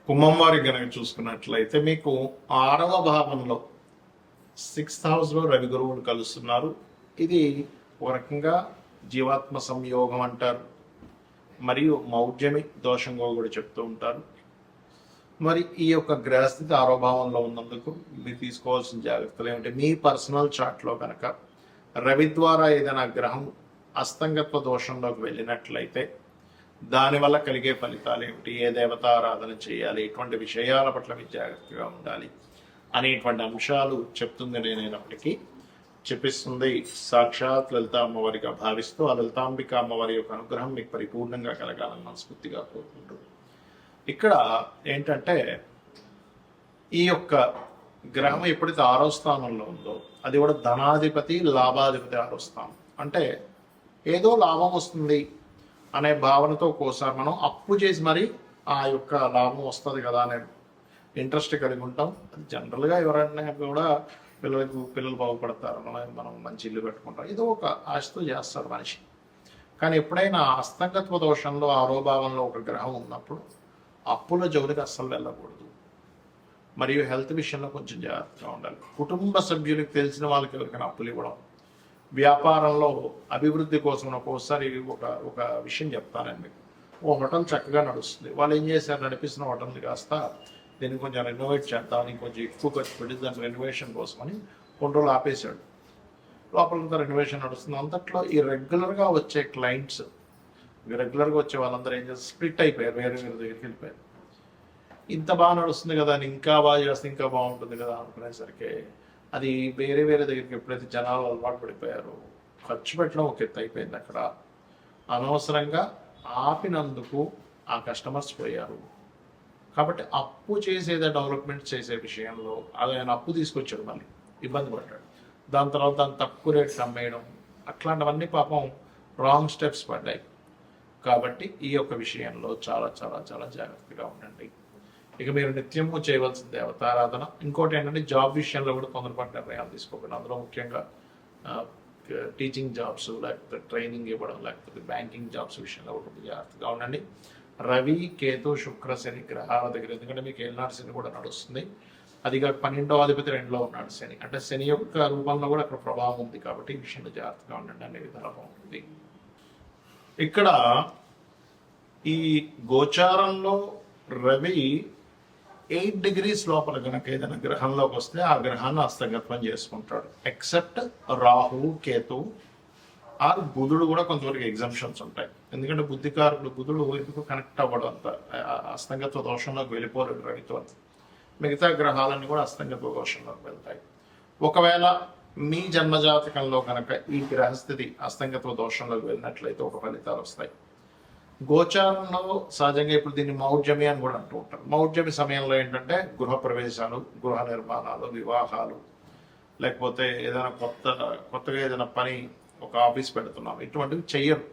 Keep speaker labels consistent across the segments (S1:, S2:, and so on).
S1: కుంభం వారి గనక చూసుకున్నట్లయితే మీకు 6వ భావంలో 6th హౌస్లో రవి గురువులు కలుస్తున్నారు. ఇది ఒక రకంగా జీవాత్మ సంయోగం అంటారు, మరియు మౌఢ్యమి దోషంగా కూడా చెప్తూ ఉంటారు. మరి ఈ యొక్క గ్రహస్థితి 6వ భావంలో ఉన్నందుకు మీరు తీసుకోవాల్సిన జాగ్రత్తలు ఏమిటి? మీ పర్సనల్ చార్ట్లో కనుక రవి ద్వారా ఏదైనా గ్రహం అస్తంగత్వ దోషంలోకి వెళ్ళినట్లయితే దానివల్ల కలిగే ఫలితాలు ఏమిటి, ఏ దేవతారాధన చేయాలి, ఎటువంటి విషయాల పట్ల మీరు జాగ్రత్తగా ఉండాలి అనేటువంటి అంశాలు చెప్తుంది నేనైనప్పటికీ చెప్పిస్తుంది సాక్షాత్ లలిత అమ్మవారిగా భావిస్తూ ఆ లలితాంబిక అమ్మవారి యొక్క అనుగ్రహం మీకు పరిపూర్ణంగా కలగాలని మనస్ఫూర్తిగా కోరుకుంటూ, ఇక్కడ ఏంటంటే ఈ యొక్క గ్రహం ఎప్పుడైతే 6వ స్థానంలో ఉందో అది కూడా ధనాధిపతి లాభాధిపతి 6వ స్థానం అంటే ఏదో లాభం వస్తుంది అనే భావనతో ఒక్కోసారి మనం అప్పు చేసి మరి ఆ యొక్క లాభం వస్తుంది కదా అనే ఇంట్రెస్ట్ కలిగి ఉంటాం. జనరల్గా ఎవరైనా కూడా పిల్లలు బాగుపడతారు, మనం మంచి ఇల్లు కట్టుకుంటాం, ఏదో ఒక ఆశతో చేస్తాడు మనిషి. కానీ ఎప్పుడైనా అస్తంగత్వ దోషంలో 6వ భావంలో ఒక గ్రహం ఉన్నప్పుడు అప్పుల జోలికి అస్సలు వెళ్ళకూడదు. మరియు హెల్త్ విషయంలో కొంచెం జాగ్రత్తగా ఉండాలి. కుటుంబ సభ్యులకు తెలిసిన వాళ్ళకి ఎవరికైనా అప్పులు ఇవ్వడం, వ్యాపారంలో అభివృద్ధి కోసం ఒక్కోసారి ఒక విషయం చెప్తానండి మీకు. ఓ హోటల్ చక్కగా నడుస్తుంది, వాళ్ళు ఏం చేశారు, నడిపిస్తున్న హోటల్ని కాస్త దీన్ని కొంచెం రెనోవేట్ చేద్దామని కొంచెం ఎక్కువ ఖర్చు పెట్టి దాని రెనోవేషన్ కోసమని కొన్ని రోజులు ఆపేశాడు. లోపలంతా రెనోవేషన్ నడుస్తుంది. అంతట్లో ఈ రెగ్యులర్గా వచ్చే క్లయింట్స్, రెగ్యులర్గా వచ్చే వాళ్ళందరూ ఏం చేస్తారు, స్ప్లిట్ అయిపోయారు, వేరే వేరే దగ్గరికి వెళ్ళిపోయారు. ఇంత బాగా నడుస్తుంది కదా అని ఇంకా బాగా చేస్తే ఇంకా బాగుంటుంది కదా అనుకునేసరికి అది వేరే వేరే దగ్గరికి ఎప్పుడైతే జనాలు అలవాటు పడిపోయారో ఖర్చు పెట్టడం ఒక ఎత్తు అయిపోయింది. అక్కడ అనవసరంగా ఆపినందుకు ఆ కస్టమర్స్ పోయారు. కాబట్టి అప్పు చేసేదే డెవలప్మెంట్ చేసే విషయంలో ఆయన అప్పు తీసుకొచ్చాడు, మళ్ళీ ఇబ్బంది పడ్డాడు. దాని తర్వాత దాన్ని తక్కువ రేట్కి అమ్మేయడం, అట్లాంటివన్నీ పాపం రాంగ్ స్టెప్స్ పడ్డాయి. కాబట్టి ఈ యొక్క విషయంలో చాలా చాలా చాలా జాగ్రత్తగా ఉండండి. ఇక మీరు నిత్యము చేయవలసిన దేవతారాధన. ఇంకోటి ఏంటంటే జాబ్ విషయంలో కూడా తొందరపాటు నిర్ణయాలు తీసుకోకండి. అందులో ముఖ్యంగా టీచింగ్ జాబ్స్, లేకపోతే ట్రైనింగ్ ఇవ్వడం, లేకపోతే బ్యాంకింగ్ జాబ్స్ విషయంలో కూడా జాగ్రత్తగా ఉండండి. రవి, కేతు, శుక్ర, శని గ్రహాల దగ్గర, ఎందుకంటే మీకు ఏలినాటి శని కూడా నడుస్తుంది. అది కాక 12వ అధిపతి 2లో ఉన్నాడు శని, అంటే శని యొక్క రూపంలో కూడా అక్కడ ప్రభావం ఉంది. కాబట్టి ఈ విషయంలో జాగ్రత్తగా ఉండండి అనే విధానం ఉంటుంది. ఇక్కడ ఈ గోచారంలో రవి 8 degrees లోపల కనుక ఏదైనా గ్రహంలోకి వస్తే ఆ గ్రహాన్ని హస్తగత్వం చేసుకుంటాడు. ఎక్సెప్ట్ రాహు, కేతు ఆర్ బుధుడు కూడా కొంతవరకు ఎగ్జంప్షన్స్ ఉంటాయి. ఎందుకంటే బుద్ధికారుడు బుధుడు ఎందుకు కనెక్ట్ అవ్వడం, అంత హస్తంగత్వ దోషంలోకి వెళ్ళిపోలేడు రవితో. మిగతా గ్రహాలన్నీ కూడా హస్తంగత్వ దోషంలోకి వెళ్తాయి. ఒకవేళ మీ జన్మజాతకంలో కనుక ఈ గ్రహస్థితి హస్తంగత్వ దోషంలోకి వెళ్ళినట్లయితే ఒక ఫలితాలు వస్తాయి. గోచారంలో సహజంగా ఇప్పుడు దీన్ని మౌఢ్యమి అని కూడా అంటూ ఉంటారు. మౌఢ్యమి సమయంలో ఏంటంటే గృహ ప్రవేశాలు, గృహ నిర్మాణాలు, వివాహాలు, లేకపోతే ఏదైనా కొత్తగా ఏదైనా పని, ఒక ఆఫీస్ పెడుతున్నాం, ఇటువంటివి చెయ్యరు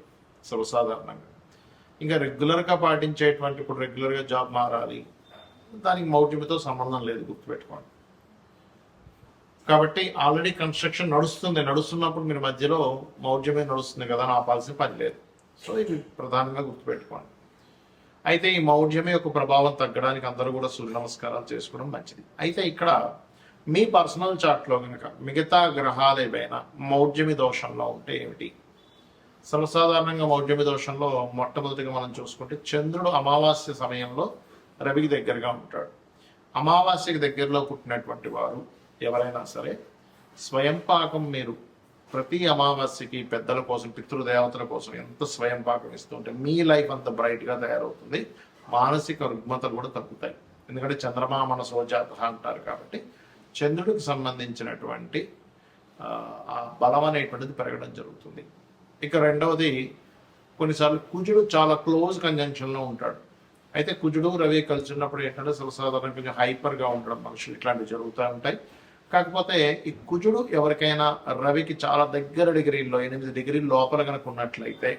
S1: సర్వసాధారణంగా. ఇంకా రెగ్యులర్గా పాటించేటువంటి, ఇప్పుడు రెగ్యులర్గా జాబ్ మారాలి, దానికి మౌఢ్యమితో సంబంధం లేదు, గుర్తుపెట్టుకోండి. కాబట్టి ఆల్రెడీ కన్స్ట్రక్షన్ నడుస్తున్నప్పుడు మీరు మధ్యలో మౌఢ్యమే నడుస్తుంది కదా అని ఆపాల్సిన పని లేదు. సో ఇవి ప్రధానంగా గుర్తుపెట్టుకోండి. అయితే ఈ మౌఢ్యమే యొక్క ప్రభావం తగ్గడానికి అందరూ కూడా సూర్య నమస్కారాలు చేసుకోవడం మంచిది. అయితే ఇక్కడ మీ పర్సనల్ చార్ట్లో కనుక మిగతా గ్రహాలు ఏవైనా మౌఢ్యమి దోషంలో ఉంటే ఏమిటి? సర్వసాధారణంగా మౌఢ్యమి దోషంలో మొట్టమొదటిగా మనం చూసుకుంటే చంద్రుడు అమావాస్య సమయంలో రవికి దగ్గరగా ఉంటాడు. అమావాస్యకి దగ్గరలో పుట్టినటువంటి వారు ఎవరైనా సరే స్వయం పాకం మీరు ప్రతి అమావాస్యకి పెద్దల కోసం, పితృదేవతల కోసం ఎంత స్వయం పాకం ఇస్తుంటే మీ లైఫ్ అంత బ్రైట్గా తయారవుతుంది. మానసిక రుగ్మతలు కూడా తగ్గుతాయి. ఎందుకంటే చంద్రమా మనసోజాత అంటారు. కాబట్టి చంద్రుడికి సంబంధించినటువంటి ఆ బలం అనేటువంటిది పెరగడం జరుగుతుంది. ఇక రెండవది, కొన్నిసార్లు కుజుడు చాలా క్లోజ్ కంజంక్షన్లో ఉంటాడు. అయితే కుజుడు రవి కలిసి ఉన్నప్పుడు ఏంటంటే సర్వసాధారణంగా కొంచెం హైపర్గా ఉండడం, మనుషులు ఇట్లాంటివి జరుగుతూ ఉంటాయి. కాకపోతే ఈ కుజుడు ఎవరికైనా రవికి చాలా దగ్గర డిగ్రీల్లో 8 డిగ్రీల లోపల కనుక ఉన్నట్లయితే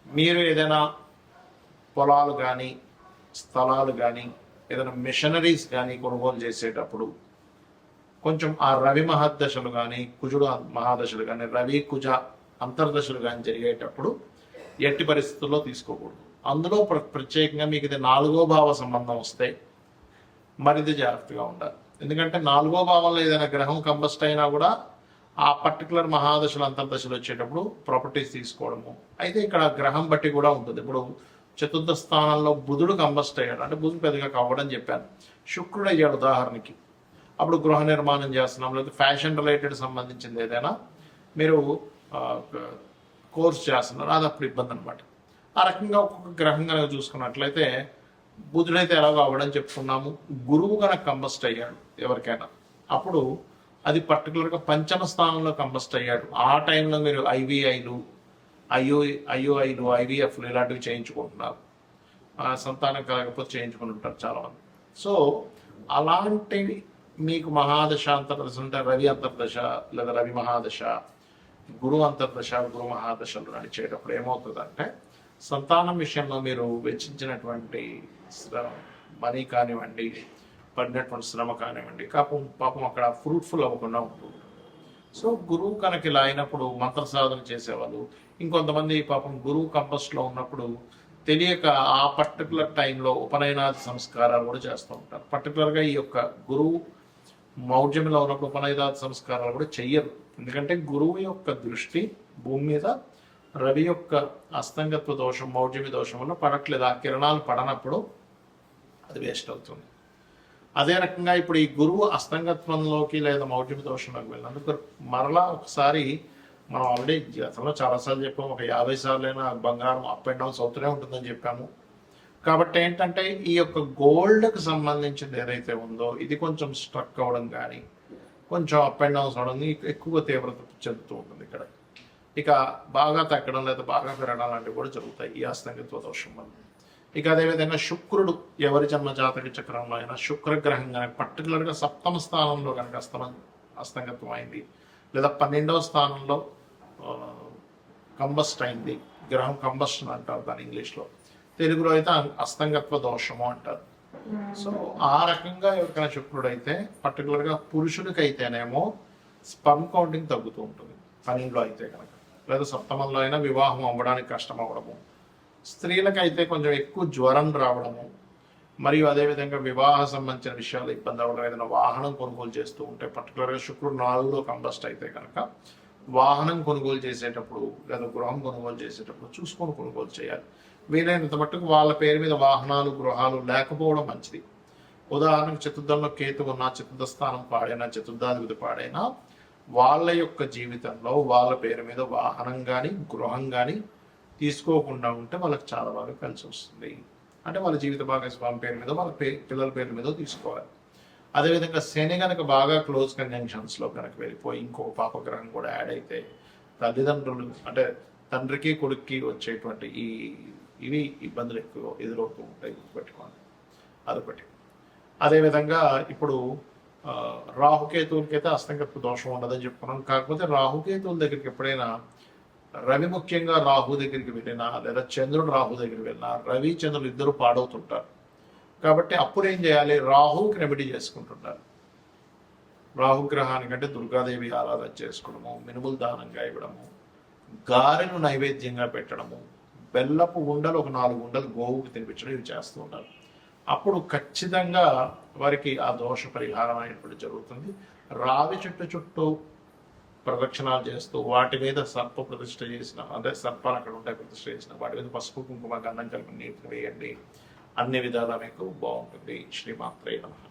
S1: మీరు ఏదైనా పొలాలు కానీ, స్థలాలు కానీ, ఏదైనా మిషనరీస్ కానీ కొనుగోలు చేసేటప్పుడు కొంచెం ఆ రవి మహాదశలు కానీ, కుజుడు మహాదశలు కానీ, రవి కుజ అంతర్దశలు కానీ జరిగేటప్పుడు ఎట్టి పరిస్థితుల్లో తీసుకోకూడదు. అందులో ప్రత్యేకంగా మీకు ఇది 4వ భావ సంబంధం వస్తే మరిది జాగ్రత్తగా ఉండాలి. ఎందుకంటే 4వ భావంలో ఏదైనా గ్రహం కంబస్ట్ అయినా కూడా ఆ పర్టికులర్ మహాదశలు అంతర్దశలు వచ్చేటప్పుడు ప్రాపర్టీస్ తీసుకోవడము. అయితే ఇక్కడ గ్రహం బట్టి కూడా ఉంటుంది. ఇప్పుడు చతుర్థ స్థానంలో బుధుడు కంబస్ట్ అయ్యాడు అంటే బుధుడు పెద్దగా కావడం చెప్పాను. శుక్రుడు అయ్యాడు ఉదాహరణకి, అప్పుడు గృహ నిర్మాణం చేస్తున్నాం, లేదా ఫ్యాషన్ రిలేటెడ్ సంబంధించింది ఏదైనా మీరు కోర్స్ చేస్తున్నారు, అది అప్పుడు ఇబ్బంది అనమాట. ఆ రకంగా ఒక్కొక్క గ్రహం కనుక చూసుకున్నట్లయితే బుధుడైతే ఎలాగో అవ్వడం చెప్పుకున్నాము. గురువు కనుక కంబస్ట్ అయ్యాడు ఎవరికైనా, అప్పుడు అది పర్టికులర్గా పంచమ స్థానంలో కంబస్ట్ అయ్యాడు. ఆ టైంలో మీరు ఐవీఐలు ఐఓఐలు ఐవీఎఫ్లు ఇలాంటివి చేయించుకుంటున్నారు, సంతానం కాకపోతే చేయించుకుని ఉంటారు చాలామంది. సో అలాంటివి మీకు మహాదశ అంతర్దశ అంటే రవి అంతర్దశ లేదా రవి మహాదశ, గురు అంతర్దశ గురు మహాదశలు నడిచేటప్పుడు ఏమవుతుందంటే సంతానం విషయంలో మీరు వెచ్చించినటువంటి మనీ కానివ్వండి, పడినటువంటి శ్రమ కానివ్వండి, పాపం అక్కడ ఫ్రూట్ఫుల్ అవ్వకుండా ఉంటుంది. సో గురువు కనుక ఇలా అయినప్పుడు మంత్ర సాధన చేసేవాళ్ళు, ఇంకొంతమంది పాపం గురువు కంపస్లో ఉన్నప్పుడు తెలియక ఆ పర్టికులర్ టైంలో ఉపనయనాది సంస్కారాలు కూడా చేస్తూ ఉంటారు. పర్టికులర్గా ఈ యొక్క గురువు మౌఢ్యంలో ఉన్నప్పుడు ఉపనయనాది సంస్కారాలు కూడా చెయ్యరు. ఎందుకంటే గురువు యొక్క దృష్టి భూమి మీద రవి యొక్క అస్తంగత్వ దోషం మౌఢ్యమి దోషం వల్ల పడట్లేదు, ఆ కిరణాలు పడనప్పుడు అది వేస్ట్ అవుతుంది. అదే రకంగా ఇప్పుడు ఈ గురువు అస్తంగత్వంలోకి లేదా మౌఢ్యమి దోషంలోకి వెళ్ళినందుకు మరలా ఒకసారి మనం ఆల్రెడీ గతంలో చాలాసార్లు చెప్పాము, ఒక 50 సార్లైనా బంగారం అప్ అండ్ డౌన్స్ అవుతూనే ఉంటుందని చెప్పాము. కాబట్టి ఏంటంటే ఈ యొక్క గోల్డ్కి సంబంధించింది ఏదైతే ఉందో ఇది కొంచెం స్ట్రక్ అవ్వడం కానీ కొంచెం అప్ అండ్ డౌన్స్ అవడం ఎక్కువ తీవ్రత చెందుతూ ఉంటుంది ఇక్కడ. ఇక బాగా తగ్గడం లేదా బాగా పెరగడం లాంటివి కూడా జరుగుతాయి ఈ అస్తంగత్వ దోషం వల్ల. ఇక అదేవిధంగా శుక్రుడు ఎవరి జన్మ జాతక చక్రంలో అయినా శుక్రగ్రహం కనుక పర్టికులర్గా 7వ స్థానంలో కనుక అస్తంగత్వం అయింది లేదా 12వ స్థానంలో కంబస్ట్ అయింది, గ్రహం కంబస్షన్ అంటారు దాని ఇంగ్లీష్లో, తెలుగులో అయితే అస్తంగత్వ దోషము అంటారు. సో ఆ రకంగా ఎవరికైనా శుక్రుడు అయితే పర్టికులర్గా పురుషుడికి అయితేనేమో స్పర్మ్ కౌంటింగ్ తగ్గుతూ ఉంటుంది 12లో అయితే కనుక, లేదా 7మంలో అయినా వివాహం అవ్వడానికి కష్టం అవ్వడము, స్త్రీలకైతే కొంచెం ఎక్కువ జ్వరం రావడము, మరియు అదేవిధంగా వివాహ సంబంధించిన విషయాలు ఇబ్బంది అవ్వడం, ఏదైనా వాహనం కొనుగోలు చేస్తూ ఉంటే పర్టికులర్గా శుక్రుడు 4లో కంబస్ట్ అయితే కనుక వాహనం కొనుగోలు చేసేటప్పుడు లేదా గృహం కొనుగోలు చేసేటప్పుడు చూసుకొని కొనుగోలు చేయాలి. వీలైనంత మట్టుకు వాళ్ళ పేరు మీద వాహనాలు గృహాలు లేకపోవడం మంచిది. ఉదాహరణకు చతుర్థంలో కేతు ఉన్న చతుర్థ స్థానం పాడైనా చతుర్థాధిపతి పాడైనా వాళ్ళ యొక్క జీవితంలో వాళ్ళ పేరు మీద వాహనం కానీ గృహం కానీ తీసుకోకుండా ఉంటే వాళ్ళకి చాలా బాగా కలిసి వస్తుంది. అంటే వాళ్ళ జీవిత భాగస్వామి పేరు మీద వాళ్ళ పిల్లల పేరు మీద తీసుకోవాలి. అదేవిధంగా శని కనుక బాగా క్లోజ్ కంజంక్షన్స్లో కనుక వెళ్ళిపోయి ఇంకో పాపగ్రహం కూడా యాడ్ అయితే తల్లిదండ్రులు అంటే తండ్రికి కొడుక్కి వచ్చేటువంటి ఇవి ఇబ్బందులు ఎక్కువ ఎదురవుతూ ఉంటాయి, గుర్తుపెట్టుకోండి. అదొకటి. అదేవిధంగా ఇప్పుడు రాహుకేతువులకైతే అస్తంగత్వ దోషం ఉండదని చెప్పుకున్నాం. కాకపోతే రాహుకేతువుల దగ్గరికి ఎప్పుడైనా రవి ముఖ్యంగా రాహు దగ్గరికి వెళ్ళినా లేదా చంద్రుడు రాహు దగ్గరికి వెళ్ళినా రవి చంద్రుడు ఇద్దరు పాడవుతుంటారు. కాబట్టి అప్పుడు ఏం చేయాలి, రాహుకి రెమెడీ చేసుకుంటుంటారు. రాహుగ్రహానికంటే దుర్గాదేవి ఆరాధన చేసుకోవడము, మినుములు దానంగా ఇవ్వడము, గారెను నైవేద్యంగా పెట్టడము, బెల్లపు ఉండలు ఒక 4 ఉండలు గోవుకి తినిపించడం ఇవి చేస్తూ ఉంటారు. అప్పుడు ఖచ్చితంగా వారికి ఆ దోష పరిహారం అనేటువంటి జరుగుతుంది. రావి చెట్టు చుట్టూ ప్రదక్షిణాలు చేస్తూ వాటి మీద సర్ప ప్రతిష్ఠ చేసిన, అంటే సర్పాలు అక్కడ ఉంటాయి ప్రతిష్ఠ చేసిన వాటి మీద పసుపు కుంకుమ గంధం కలిపి నీటిని వేయండి. అన్ని విధాలా మీకు బాగుంటుంది. శ్రీమాత్రే నమః.